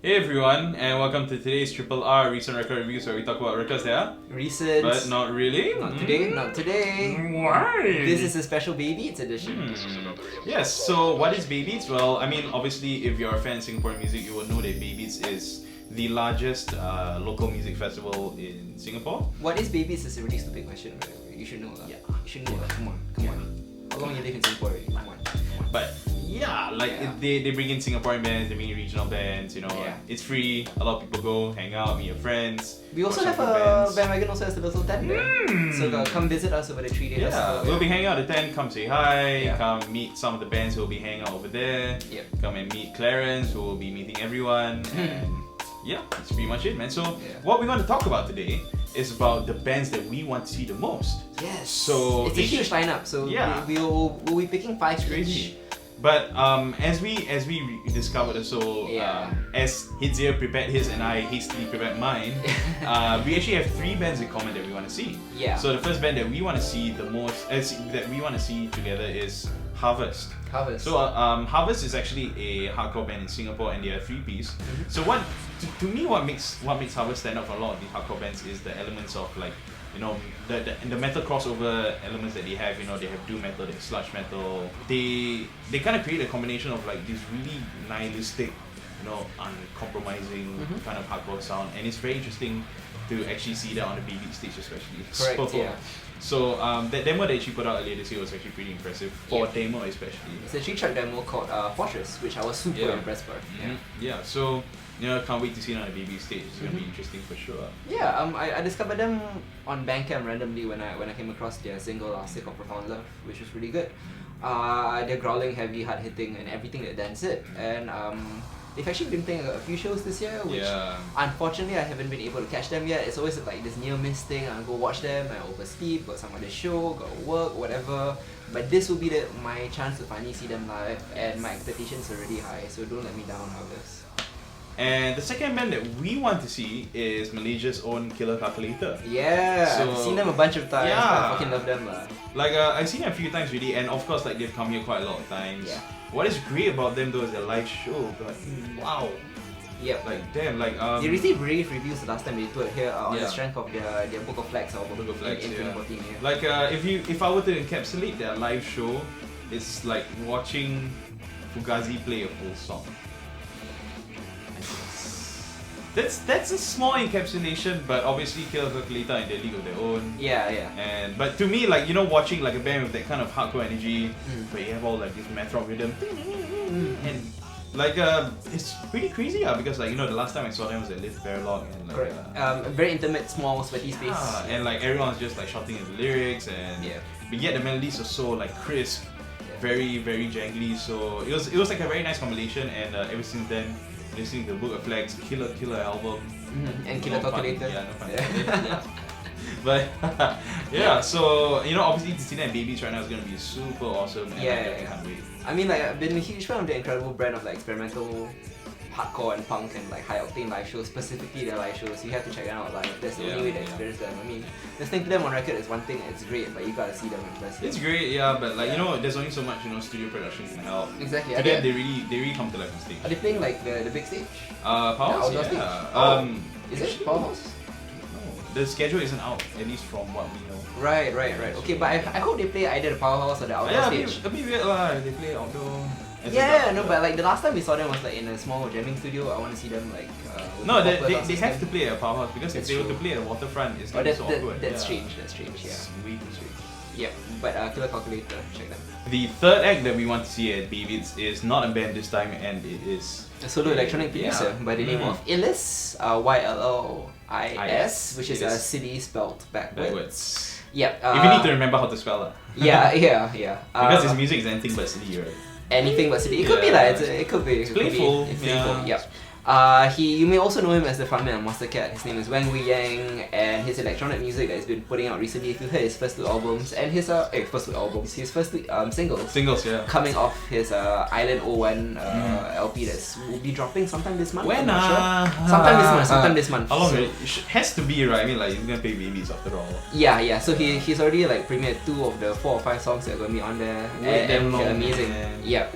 Hey everyone, and welcome to today's Triple R Recent Record Reviews, where we talk about records that are recent, but not really. Not today. Why? This is a special Baybeats edition. Yes, so what is Baybeats? Well, I mean, obviously, if you're a fan of Singaporean music, you will know that Baybeats is the largest local music festival in Singapore. What is Baybeats is a really stupid question, right? You should know that. Yeah. You should know that. Come on. How long you live in Singapore already? Come on. But yeah, like they bring in Singaporean bands, they bring in regional bands, you know. Yeah. It's free, a lot of people go, hang out, meet your friends. We also watch have some good a bands. Bandwagon also has a little tent there. So come visit us over the 3 days. Yeah, we'll be hanging out at the tent, come say hi, Yeah. come meet some of the bands who will be hanging out over there. Yep. Come and meet Clarence, who will be meeting everyone. And yeah, that's pretty much it, man. So what we're going to talk about today is about the bands that we want to see the most. Yes. So it's a huge lineup. So Yeah. we'll be picking 5 each. Crazy. But as we discovered also, as Hidzir prepared his and I hastily prepared mine, we actually have 3 bands in common that we want to see. Yeah. So the first band that we want to see the most, that we want to see together is Harvest. Harvest. So Harvest is actually a hardcore band in Singapore, and they are 3-piece. So to me, what makes Harvest stand out for a lot of the hardcore bands is the elements of, like, you know, the metal crossover elements that they have. You know, they have doom metal, they have sludge metal. They kind of create a combination of like this really nihilistic, you know, uncompromising kind of hardcore sound, and it's very interesting to actually see that on the Baybeats stage, especially. Correct. So that demo that she put out earlier this year was actually pretty impressive for demo, especially. It's a 3-track demo called Fortress, which I was super impressed by. Yeah. So you know, can't wait to see it on the Baybeats stage. It's gonna be interesting for sure. Yeah, I discovered them on Bandcamp randomly when I came across their single Sick of Profound Love, which was really good. They're growling, heavy, hard hitting, and everything that dance it. And they've actually been playing a few shows this year, which unfortunately I haven't been able to catch them yet. It's always like this near miss thing. I go watch them, I oversleep, got some other show, got work, whatever. But this will be my chance to finally see them live, and my expectations are really high, so don't let me down on this. And the second band that we want to see is Malaysia's own Killer Calculator. Yeah, So, I've seen them a bunch of times. yeah. I fucking love them. Like I've seen them a few times really, and of course like they've come here quite a lot of times. Yeah. What is great about them though is their live show. But wow, Yep. like damn, like They received rave reviews the last time they toured here on the Yeah. strength of their Book of Flags album Book of Flags, in yeah. 2014. Yeah. Like if I were to encapsulate their live show, it's like watching Fugazi play a full song. That's a small encapsulation, but obviously Killer Calculator in their league of their own. Yeah. But to me, like, you know, watching like a band with that kind of hardcore energy, where you have all like this math rock rhythm, and like it's pretty crazy, because like, you know, the last time I saw them was at Live Verloc, and like Correct. Very intimate, small, sweaty space. and like everyone's just like shouting at the lyrics, and but yet the melodies are so like crisp, very jangly. So it was like a very nice combination, and ever since then, listening to the Book of Flags, Killer album, And Killer Calculator. No pun intended. But yeah, so you know, obviously to see that in Baybeats right now is gonna be super awesome, and I can't wait. I mean, like, I've been a huge fan of the incredible brand of like experimental hardcore and punk and like high octane live shows, specifically their live shows. You have to check them out live. That's the only way to experience them. I mean, listening to them on record is one thing, it's great, but you gotta see them in person. It's great, yeah, but like, you know, there's only so much, you know, studio production can help. Exactly. To them, they really come to life on stage. Are they playing like the big stage? Powerhouse, The outdoor yeah. Is it Powerhouse? No, the schedule isn't out, at least from what we know. Right. Okay, but I hope they play either the Powerhouse or the outdoor stage. A bit weird lah. They play outdoor. But like the last time we saw them was like in a small jamming studio. I want to see them like. With No, the proper they sound have system. to play at Powerhouse, because if they were to play at the waterfront, it's gonna be so awkward. That's strange. That's strange. It's way too strange. Yep. But Killer Calculator, check them. The third act that we want to see at Baybeats is not a band this time, and it is A solo electronic producer by the name of Illis, YLLIS, which is a city spelled backwards. Yep. If you need to remember how to spell it. Yeah. Because his music is anything but city, right? Anything but city. It could be like it could be. It's playful. It's playful. Yeah. Yep. You may also know him as the frontman of Monster Cat. His name is Wang Wei Yang, and his electronic music that he's been putting out recently, if you heard his first 2 albums, and his his first 2 singles, coming off his Island 01 LP that will be dropping sometime this month. When? I'm not sure. Sometime this month. How long will it has to be, right? I mean, like, he's gonna pay Baybeats after all. Yeah. So he's already like premiered 2 of the 4 or 5 songs that are gonna be on there, and they're amazing. Man. Yep.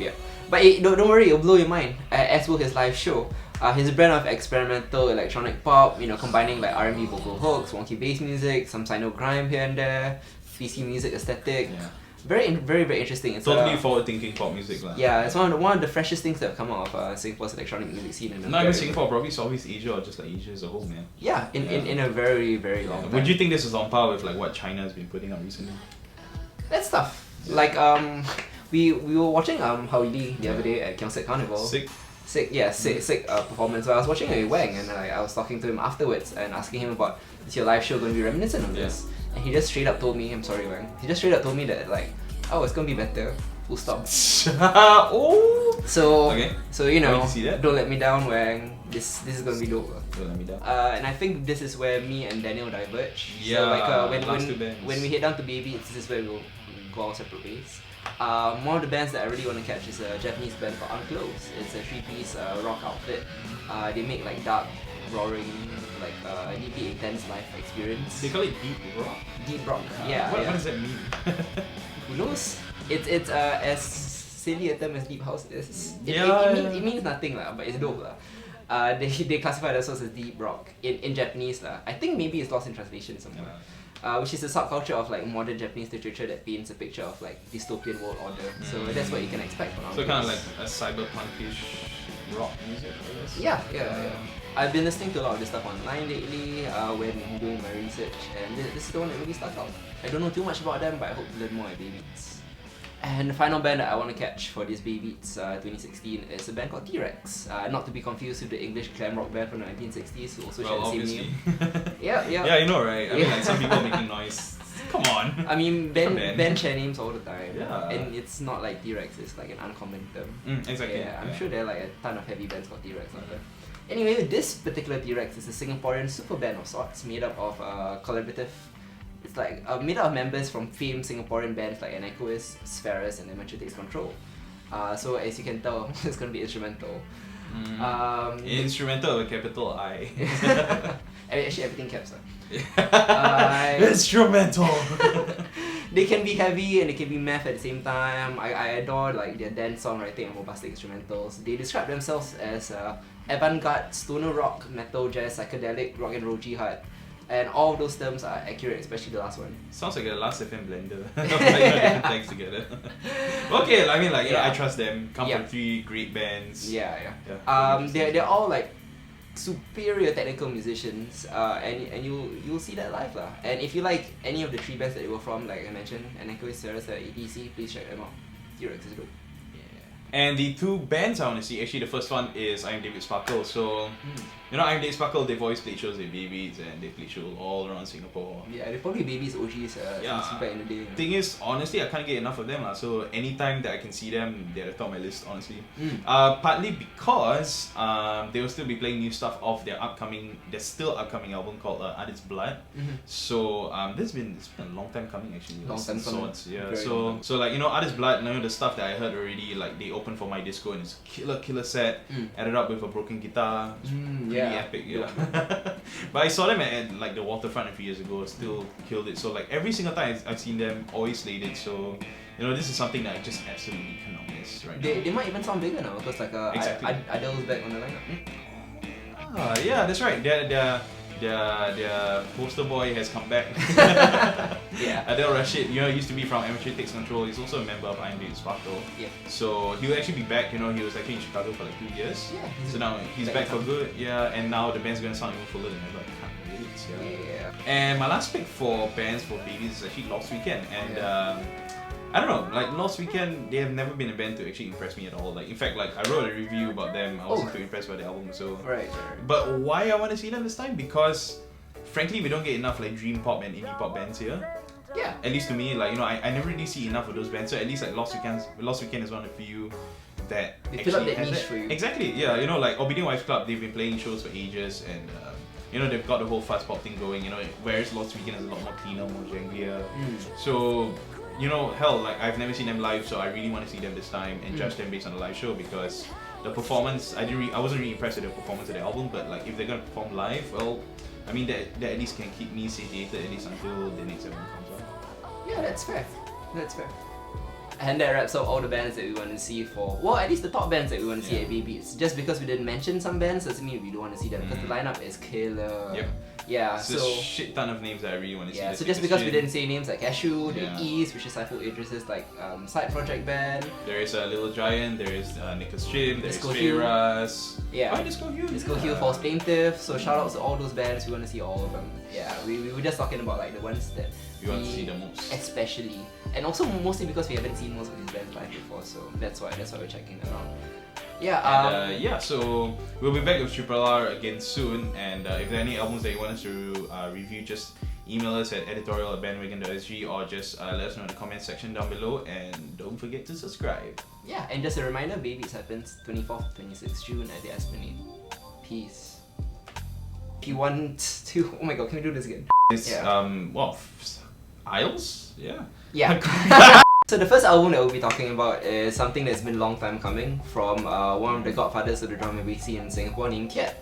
But don't worry, it'll blow your mind, as will his live show. His brand of experimental electronic pop, combining like R&B vocal hooks, wonky bass music, some sino grime here and there, PC music aesthetic. Yeah. Very, very interesting. It's Totally forward-thinking pop music, lah. Yeah, it's one of the freshest things that have come out of Singapore's electronic music scene. Not even Singapore, probably Southeast Asia or just like Asia as a whole, man. Yeah, in a very, very long time. Would you think this is on par with like what China has been putting out recently? That's tough. Yeah. Like we were watching Hao Li the other day at Gyeongsek Carnival. Sick performance. So I was watching it with Wang and I was talking to him afterwards and asking him about, is your live show going to be reminiscent of this? And he just straight up told me, I'm sorry Wang, he just straight up told me that like, oh, it's going to be better, full stop. Oh! So see that? Don't let me down Wang, this is going to be dope. Don't let me down. And I think this is where me and Daniel diverge. Yeah, so like when we head down to Baybeats, this is where we'll go our separate ways. One of the bands that I really want to catch is a Japanese band called Unclose. It's a 3-piece rock outfit. They make like dark, roaring, like deeply intense life experience. They call it deep rock? Deep rock, yeah. What does that mean? Who knows? It's as silly a term as deep house is. It means nothing lah, but it's dope lah. They classify themselves as deep rock in Japanese lah. I think maybe it's lost in translation somewhere. Which is a subculture of like modern Japanese literature that paints a picture of like dystopian world order. So that's what you can expect from So kind of like a cyberpunkish rock music, I guess. Yeah. I've been listening to a lot of this stuff online lately when doing my research, and this is the one that really stuck out. I don't know too much about them, but I hope to learn more at Baybeats. And the final band that I want to catch for this Baybeats 2016 is a band called T-Rex. Not to be confused with the English glam rock band from the 1960s who also share the same name. Yeah. Yeah, you know, right? I mean, like some people making noise. Come on. I mean, band share names all the time. Yeah. And it's not like T-Rex is like an uncommon term. Exactly. Yeah, I'm sure there are like a ton of heavy bands called T-Rex out there. Anyway, this particular T-Rex is a Singaporean super band of sorts made up of collaborative. It's like made up of members from famed Singaporean bands like Anacois, Spheres, and Amateur Takes Control. So as you can tell, it's gonna be instrumental. Instrumental with a capital I. Actually, everything caps. Instrumental. They can be heavy and they can be math at the same time. I adore like their dance songwriting and bombastic instrumentals. They describe themselves as avant-garde, stoner rock, metal, jazz, psychedelic, rock and roll, jihad. And all of those terms are accurate, especially the last one. Sounds like a Last FM blender. Like different tags together. Okay, I mean like I trust them. Come from 3 great bands. Yeah. They're all like superior technical musicians, and you'll see that live lah. And if you like any of the 3 bands that they were from, like I mentioned, Anacois, Spheres, ETC, please check them out. T-Rex is dope. And the 2 bands I want to see, actually the first one is I'm David Sparkle. So, you know, I'm David Sparkle, they've always played shows with Baybeats and they played shows all around Singapore. Yeah, they're probably Baybeats OGs since back in the day. Thing is, honestly, I can't get enough of them. So anytime that I can see them, they're at the top of my list, honestly. Partly because they will still be playing new stuff off their still upcoming album called Artist's Blood. So it's been a long time coming actually. Long time coming. Yeah. So like, you know, Artist's Blood, you know, the stuff that I heard already, like they opened for my disco and it's a killer set, added up with a broken guitar. Pretty epic, yeah. But I saw them at like the Waterfront a few years ago, still killed it. So like every single time I've seen them, always slayed it. So you know, this is something that I just absolutely cannot miss right now. They might even sound bigger now because like Adele's back on the lineup. Yeah, that's right. Their poster boy has come back. Adele Rashid, you know, used to be from Amateur Takes Control. He's also a member of I'm David Sparkle. Yeah. So he'll actually be back. You know, he was actually in Chicago for like 2 years. Yeah. So now he's back for good. Yeah. And now the band's gonna sound even fuller than ever. I can't wait. Yeah. And my last pick for bands for Baybeats is actually Lost Weekend. And I don't know, like Lost Weekend, they have never been a band to actually impress me at all. Like in fact, like I wrote a review about them. I wasn't too impressed by the album. So right. But why I want to see them this time? Because frankly, we don't get enough like dream pop and indie pop bands here. Yeah. At least to me, like, you know, I never really see enough of those bands. So at least like Lost Weekend is one of the few that they fill up that niche for you. Exactly. Yeah. You know, like Obedient Wives Club, they've been playing shows for ages, and you know, they've got the whole fast pop thing going. You know, whereas Lost Weekend is a lot more cleaner, more janglier. So you know, hell, like I've never seen them live, so I really want to see them this time and judge them based on the live show because the performance, I wasn't really impressed with the performance of the album, but like if they're gonna perform live, well, I mean that at least can keep me satiated at least until the next album comes out. Yeah, that's fair. And that wraps up all the bands that we want to see for, well, at least the top bands that we want to see at Baybeats. Just because we didn't mention some bands doesn't mean we don't want to see them, because the lineup is killer. Yep. Yeah, It's a shit ton of names that I really want to see. yeah, this so just year. because we didn't say names like Cashew, The Yeah. East, which is Saiful Idris's like side project band. There is Little Giant, there is Nicholas Jim, there is Disco Hue. Feras. Yeah. Oh, Disco Hue. Disco Hue, False Plaintiff, so shout outs to all those bands, we want to see all of them. Yeah, we were just talking about like the ones that We want to see the most. especially. And also mostly because we haven't seen most of these bands live before, so that's why we're checking them out. Yeah, And, yeah, so we'll be back with Triple R again soon. And if there are any albums that you want us to review, just email us at editorial@bandwagon.sg or just let us know in the comment section down below. And don't forget to subscribe. yeah, and just a reminder, Baybeats happens 24th, 26th June at the Esplanade. Peace. If you want to, oh my god, can we do this again? It's Isles? Yeah. Yeah. So the first album that we'll be talking about is something that's been a long time coming from one of the godfathers of the drum and bass scene in Singapore named Kiat.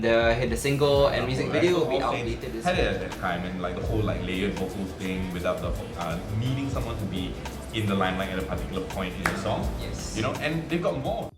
The single and music video will be out later this Had year. it at that time, and like the whole like layered vocals thing without the needing someone to be in the limelight at a particular point in the song. Yes. You know, and they've got more.